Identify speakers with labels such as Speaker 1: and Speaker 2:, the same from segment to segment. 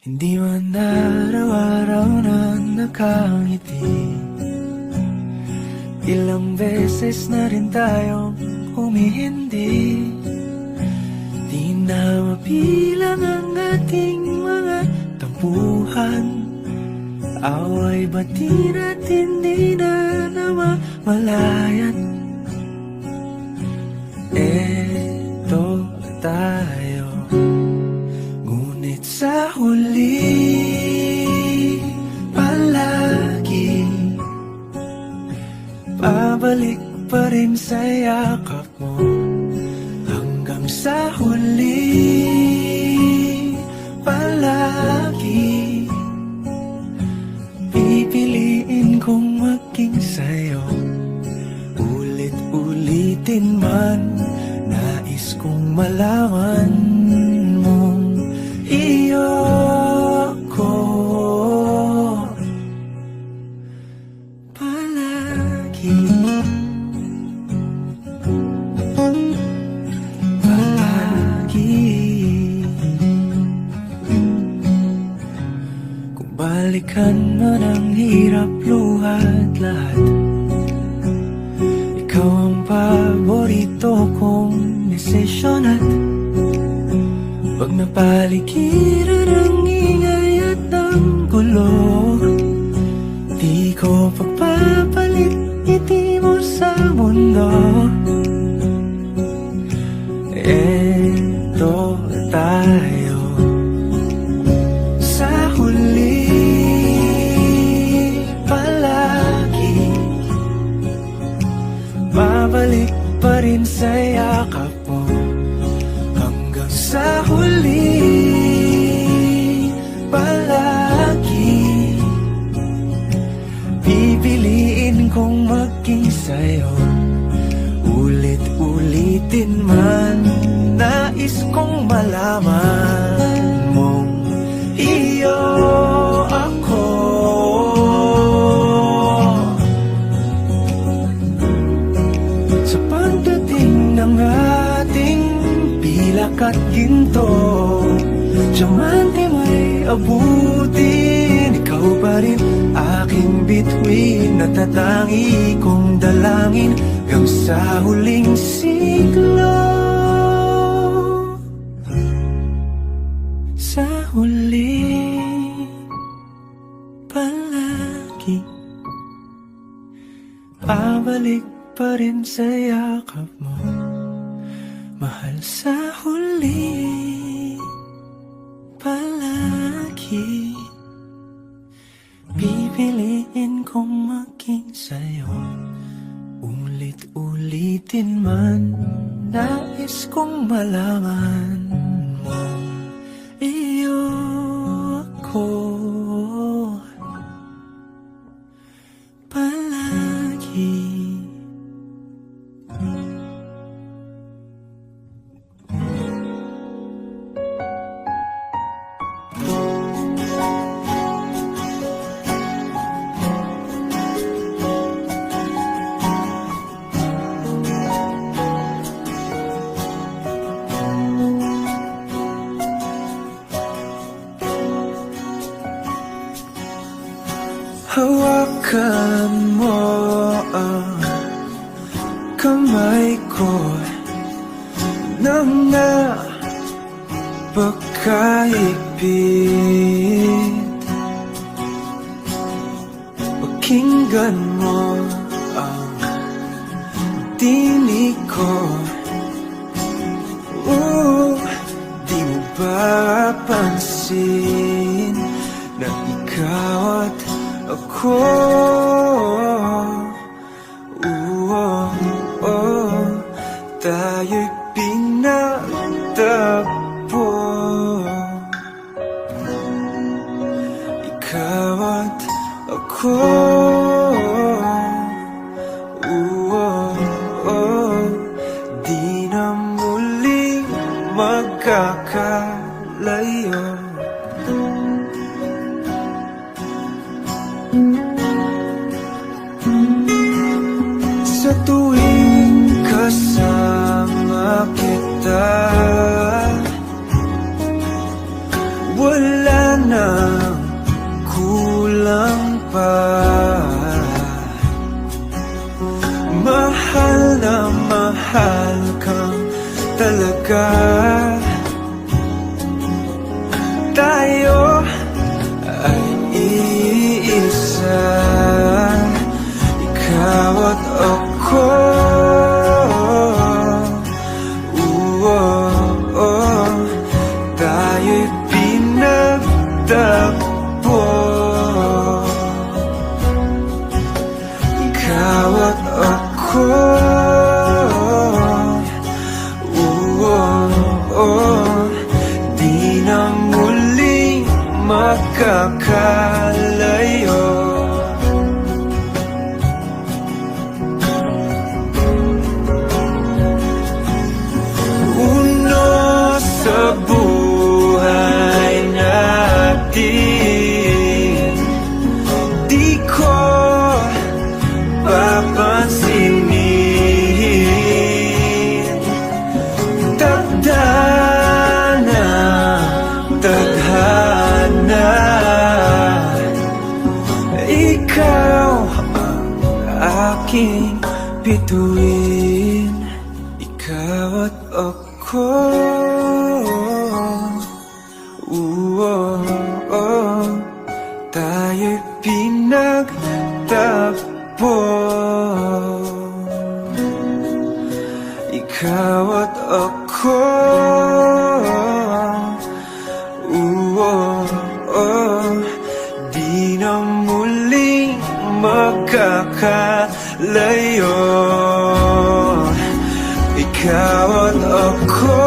Speaker 1: Hindi man araw-araw na nakangiti, ilang beses na rin tayong humihindi. Di na mabilang ang ating mga tampuhan, away bati natin di na namamalayan. Eto tayo, ngunit sa huli palagi pabalik pa rin sa yakap mo. Hanggang sa huli palagi pipiliin kong maging sa'yo. Ulit-ulitin man, nais kong malaman mong iyo ko palagi. Palagi. Kung balikan man ang hirap, luhat lahat, ikaw ang paborito kong desisyon. At pag napaligiran ang ingay at ang gulo, di ko pagpapalit ngiti mo sa mundo. Eto tayo, sa huli palagi babalik pa rin sa yakap mo. Hanggang sa huli palagi pipiliin kong maging sa'yo. Ulit-ulitin man, nais kong malaman mong iyo ako. Sa pagdating ng ating pilak at ginto, diamante may abutin, ikaw pa rin aking bituin, natatangi kong dalangin hanggang sa huling siglo. Sa huli palagi pabalik pa rin sa yakap mo, mahal. Sa huli palagi pipiliin kong maging sa'yo. Ulit-ulitin man, nais kong malaman mong iyo ako palagi. Hawakan mo ang kamay ko nang napakahigpit. Pakinggan mo ang tinig ko. Di mo ba pansin na ikaw at ako, tayo'y pinagtagpo. Ikaw at ako, di na muling magkakalayo. Sa tuwing kasama kita, wala na ng kulang pa. Mahal na mahal kang talaga. Tayo ay iisa, ikaw at ako. Tayo'y pinagtagpo, ikaw at ako. Di na muling makakalayo. Uno sa buhay natin, di ko papansinin. Tagdana, tadhana, ikaw ang aking bituin, ikaw at ako. Tayo'y pinagtagpo, ikaw at ako. Di na muling makakalayo, ikaw at ako.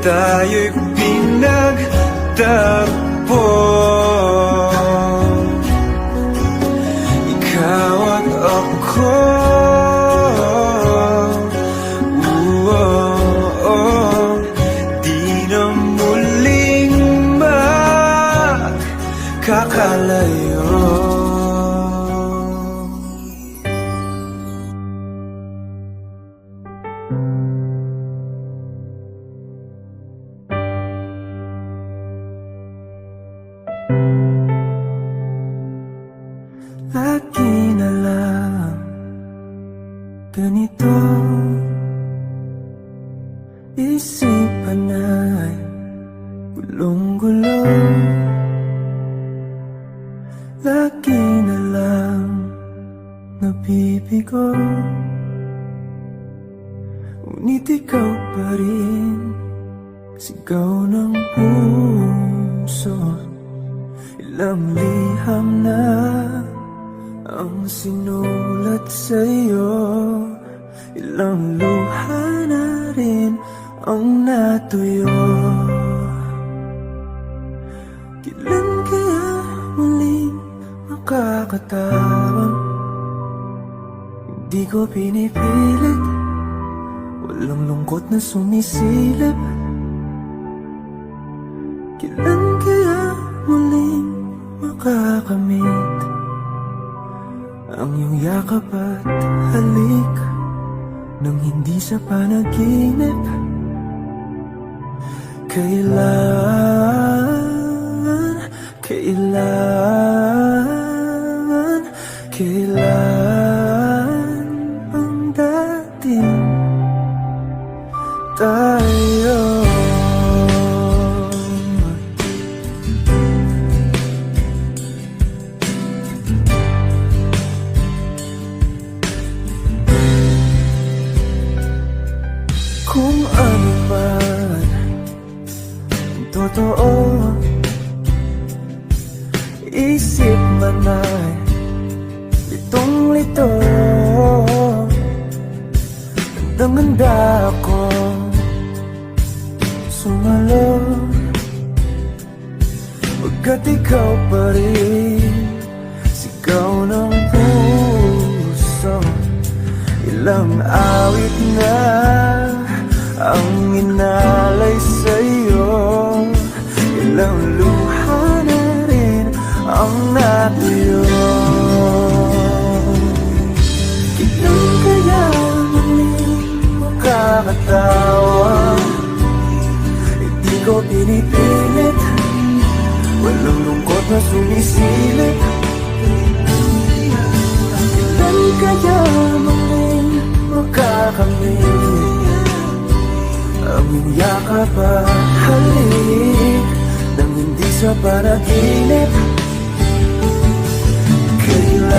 Speaker 1: Tayo'y pinagtagpo, ikaw at ako. Di na muling makakalayo. Lagi na lang ganito, isipan ay gulong-gulo. Lagi na lang nabibigo, ngunit ikaw pa rin sigaw ng puso. Ilang liham na ang sinulat sa'yo, ilang luha na rin ang natuyo. Kailan kaya muling makakatawang? Hindi ko pinipilit, walang lungkot na sumisilip. Kailan kaya muling makakamit ang iyong yakap at halik nang hindi sa panaginip? Kailan, kailan, kailan ang dating tayo? Kung ano man ang totoo, isip man ay litong-lito. Handang-handa akong sumalo, pagkat ikaw pa rin sigaw ng puso. Ilang awit na ang inalay sa'yo, ilang luha na rin ang natuyo. Kailan kaya muling makakatawa? ko pinipilit, walang lungkot na sumisilip. Kailan kaya muling makakamit ang iyong yakap at halik nang hindi sa panaginip? Kailan,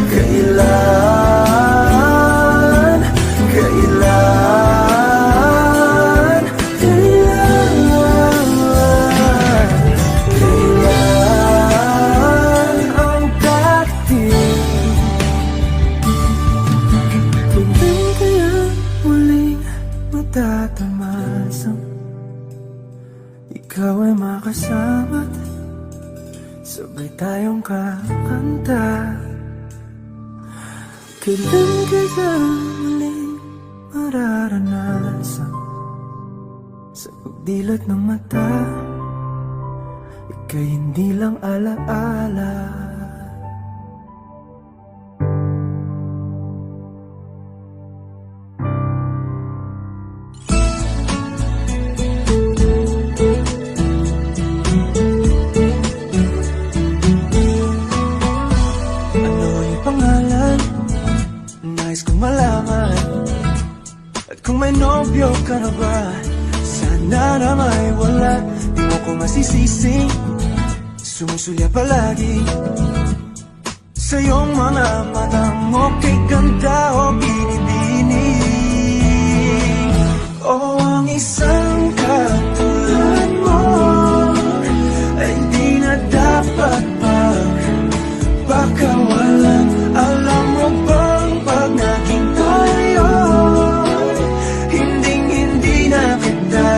Speaker 1: kailan, kailan, kailan, kailan ang dating? Kailan kaya muling matatamasang ikaw ay makasama't sabay tayong kakanta? Kailan kaya muling mararanasan sa pagdilat ng mata ika'y hindi lang alaala? Nais kong malaman, at kung may nobyo ka na ba, sana na may wala. Di mo ko masisisi, sumusulya palagi sa iyong mga mata mo. Kay ganda o binibini, o ang isang katulad mo ay di na dapat pagpakawalan. Alam mo bang pag naging tayo, hinding-hindi na kita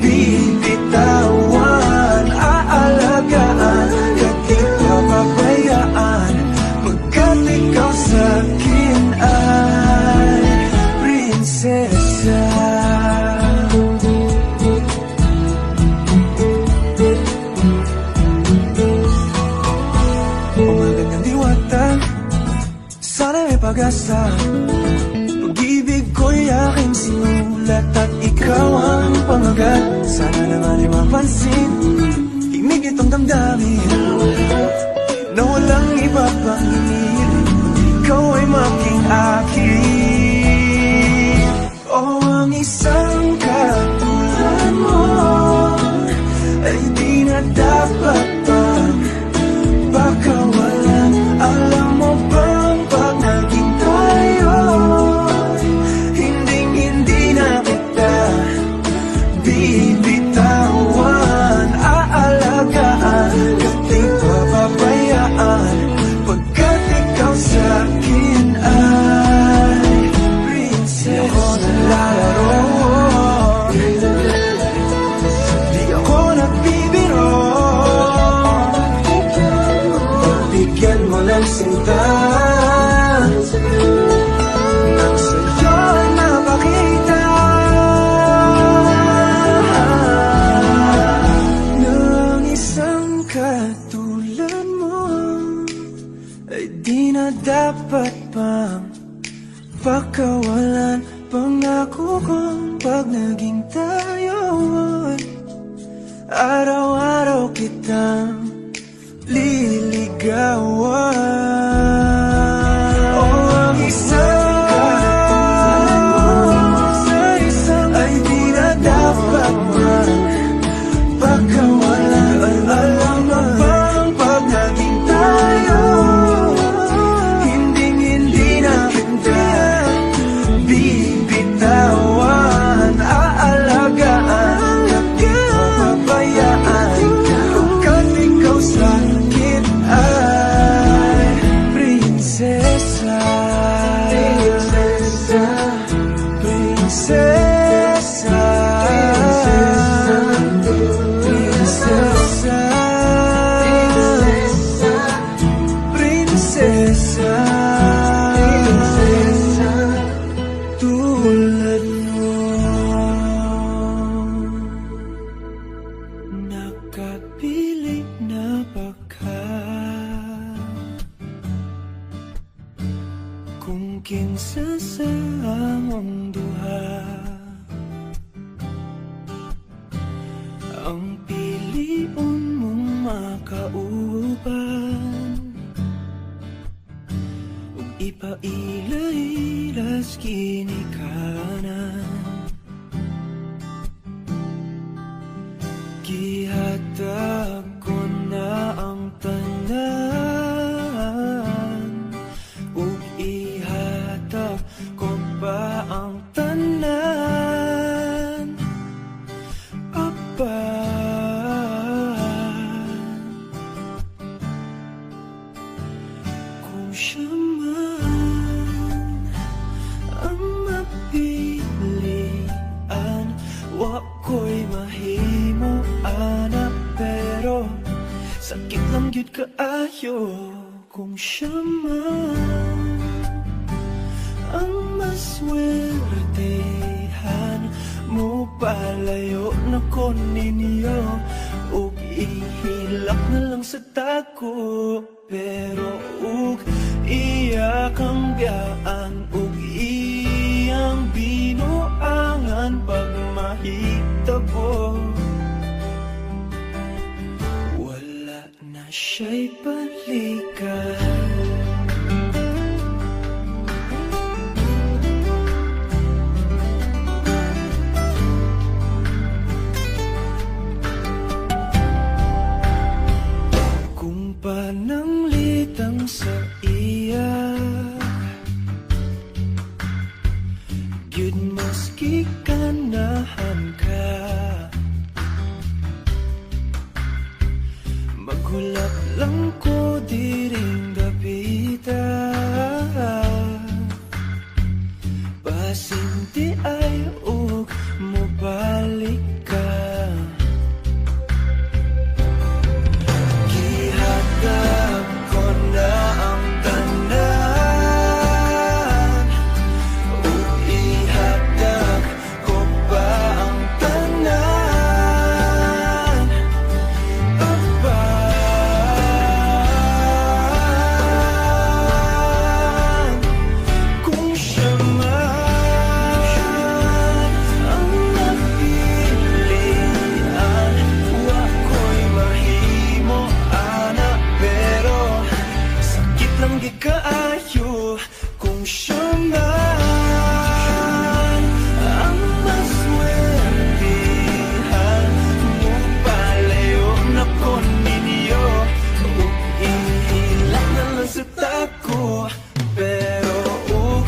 Speaker 1: bibitawan. Aalagaan at di papabayaan, pagkat ikaw sa'kin ay prinsesa. Umaga ng diwata, sana may pag-asa. Pag-ibig ko'y aking sinulat at ikaw ang pamagat. Sana naman ay mapansin, himig itong damdamin na walang iba pang hinihiling. Ikaw ay maging akin. O ang isang katulad mo ay di na dapat pagpakawalan. Alam mo bang pag naging tayo, hinding-hindi na kita bibitawan. Aalagaan at di papabayaan, pagkat ikaw sa'kin ay prinsesa. Di ako nalalaro, di ako nagbibiro. Bigyan mo ng sinta nang sa'yo'y mapakita ng isang katulad mo ay di na dapat pang pagkawalan. Pangako kong pag naging tayo, araw-araw kitang liligawan. O ang isang katulad ay di na dapat pagkawalan. Alam mo bang pag naging tayo, hinding-hindi na kita bibitawan. Aalagaan at di papabayaan, pagkat ikaw sa'kin ay prinsesa. Prinsesa, prinsesa, prinsesa, prinsesa, prinsesa, tulad mo. Nakapiling na baka kung kinsa sa among duha, ilailas ginikanan gihatag ko na ang tanan ug ihatag ko pa ang tanan apa kung siya man ang mapilian wa ko'y mahimo ana pero sakit lang gyud kaayo kung siya man ang maswertehan mo palayo na ko ninyo ug ihilak na lang sa tako pero ug iya kang biyaan ug iyang binuangan pag mahitabo wala na siya'y balikan. Pananglitang sa iya gyud maski ganahan ka maghulap lang ko diring dapita pasinti ay ug mobalik ka gihatag ko na ang tanan ug ihatag ko pa ang tanan apa kung siya man ang napilian wa ko'y mahimo ana pero sakit lang di kaayo kung siya man ang maswertehan mo palayo na ko ninyo ug ihilak na lang sa tako pero ug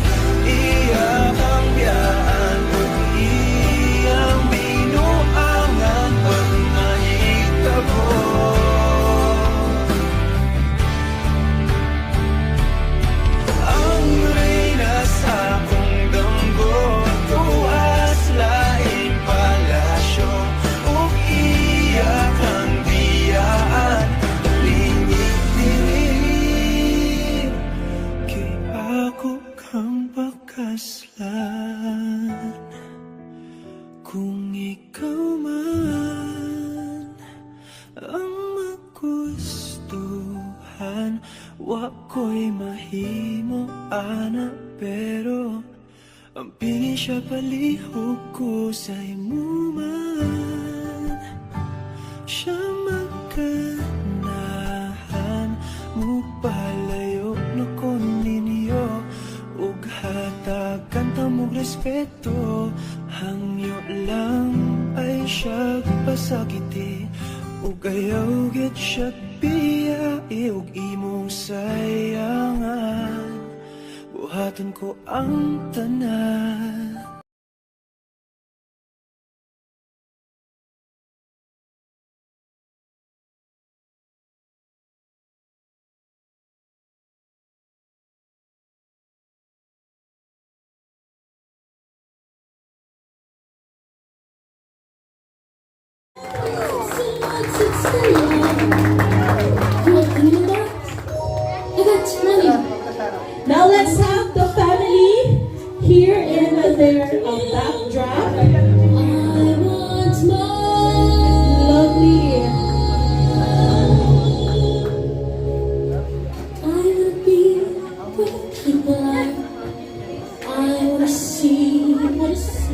Speaker 1: iya ang biyaan ug iyang binuangan pag mahitabo ang reyna sa akong damgo tuas laing palasyo ug iya kang biyaan lingit diri kay ako kang pakaslan kung ikaw man ang magustuhan wa ko'y mahimo ana pero ang pingin siya palihog ko sa imo man siya magkanahan mo palayo na ko ninyo ug hatagan ta mo respeto hangyo lang ay siya pasakiti ug ayaw gid siya biyai ug imong sayangan buhaton ko ang tanan.
Speaker 2: Now let's have the family here in their backdrop. I want more. Lovely. I wanna be with you, boy. I wanna see what is.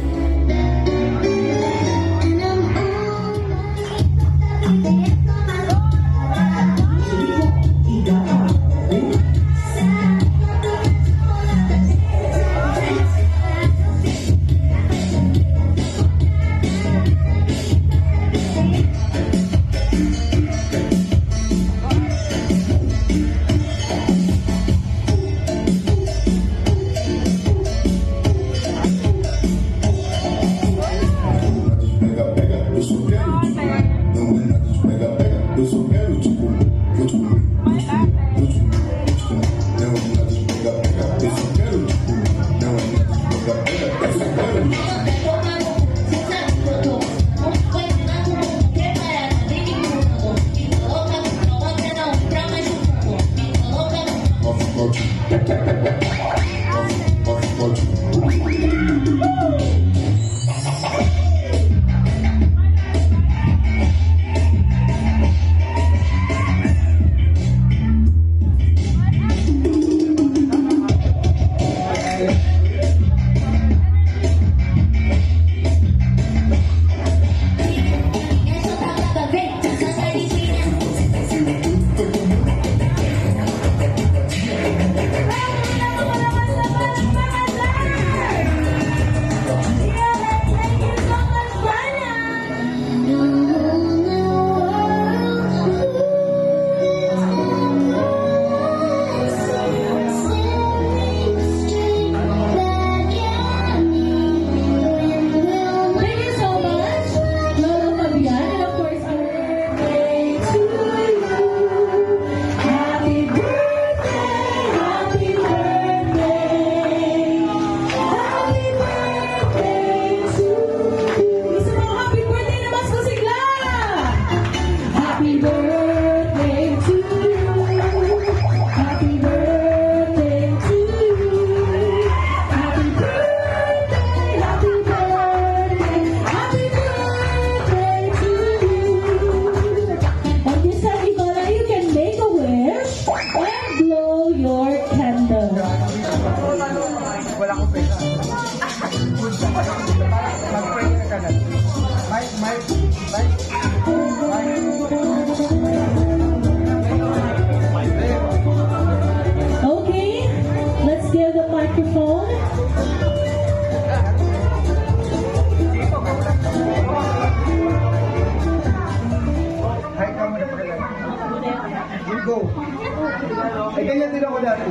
Speaker 3: Ay, ganyan din ako dati.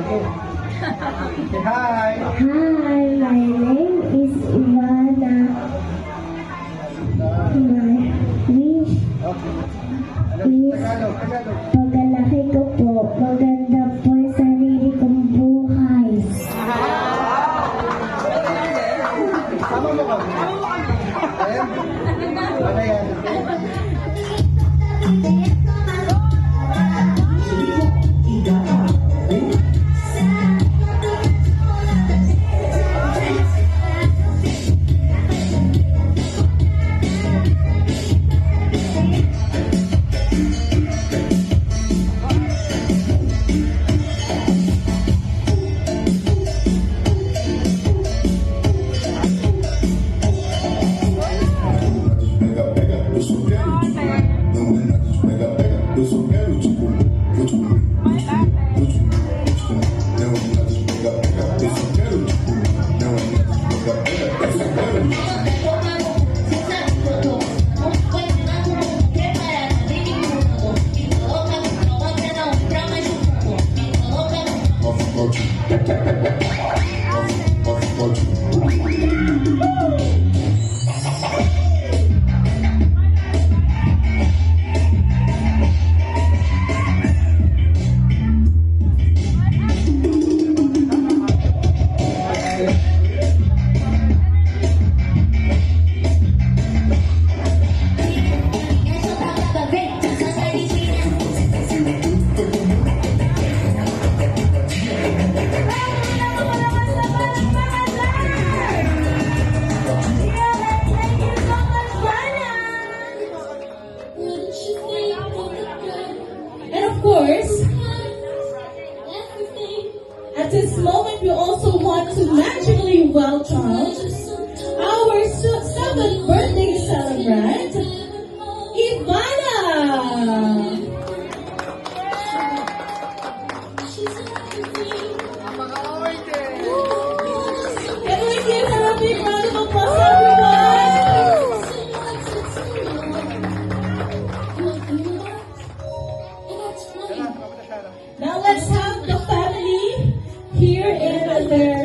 Speaker 3: Say hi!
Speaker 2: Hi, my name is Ivana. My wish
Speaker 3: Okay. Ano?
Speaker 2: is
Speaker 3: Tagalog, Tagalog.
Speaker 2: pagkalaki ko po, maganda po yung sarili kong buhay.
Speaker 3: Sama mo kami. Ayan. Ano yan?
Speaker 4: Pega, pega, eu só quero te comer. Não é nada de pega, pega, eu só quero te comer. Vou te comer, vou te comer, vou te comer, vou te comer. Não é nada de pega, pega, eu só quero te comer. Não é nada de pega, pega, eu só quero te comer. Off culture. Off culture.
Speaker 2: And of course, at this moment, we also want to magically welcome our 7th birthday celebrant, Ivana. Can we give her a big round of applause, everyone? Now let's have the family here in their